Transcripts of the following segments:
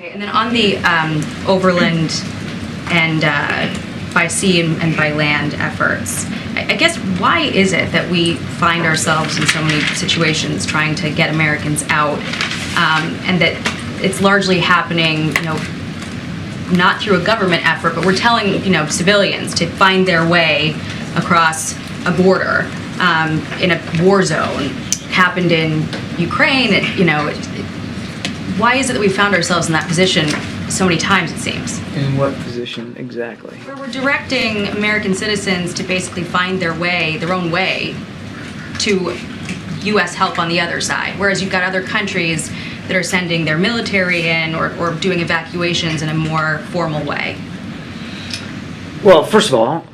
Okay, and then on the overland and by sea and by land efforts, I guess why is it that we find ourselves in so many situations trying to get Americans out, and that it's largely happening, not through a government effort, but we're telling, civilians to find their way across a border in a war zone. Happened in Ukraine, why is it that we found ourselves in that position so many times, it seems? In what position exactly? Where we're directing American citizens to basically find their own way to U.S. help on the other side, whereas you've got other countries that are sending their military in or doing evacuations in a more formal way. Well, first of all,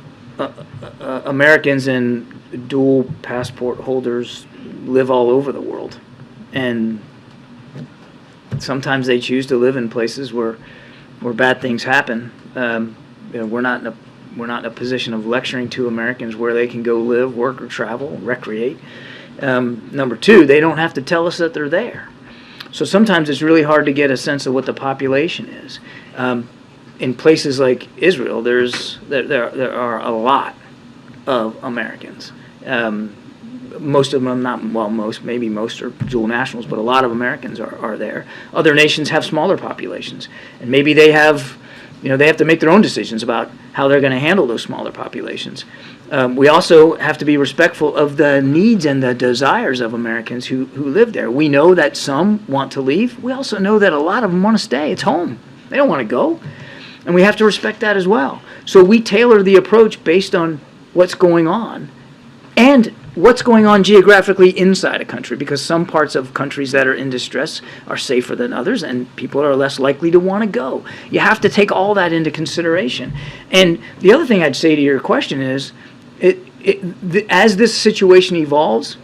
Americans and dual passport holders live all over the world, and sometimes they choose to live in places where bad things happen. We're not in a position of lecturing to Americans where they can go live, work, or travel, recreate. Number two, they don't have to tell us that they're there. So sometimes it's really hard to get a sense of what the population is. In places like Israel, there are a lot of Americans. Most of them, maybe most are dual nationals, but a lot of Americans are there. Other nations have smaller populations, and maybe they have, they have to make their own decisions about how they're going to handle those smaller populations. We also have to be respectful of the needs and the desires of Americans who live there. We know that some want to leave. We also know that a lot of them want to stay. It's home. They don't want to go, and we have to respect that as well. So we tailor the approach based on what's going on and what's going on geographically inside a country, because some parts of countries that are in distress are safer than others, and people are less likely to want to go. You have to take all that into consideration. And the other thing I'd say to your question is, as this situation evolves,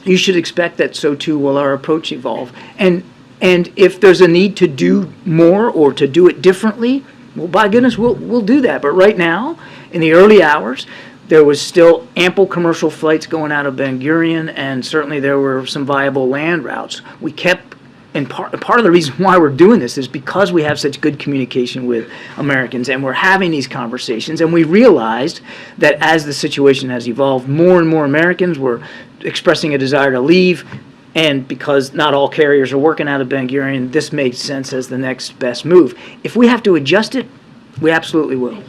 you should expect that so too will our approach evolve. And if there's a need to do more or to do it differently, well, by goodness, we'll do that. But right now, in the early hours, there was still ample commercial flights going out of Ben Gurion, and certainly there were some viable land routes. We kept, and part of the reason why we're doing this is because we have such good communication with Americans, and we're having these conversations, and we realized that as the situation has evolved, more and more Americans were expressing a desire to leave, and because not all carriers are working out of Ben Gurion, this made sense as the next best move. If we have to adjust it, we absolutely will.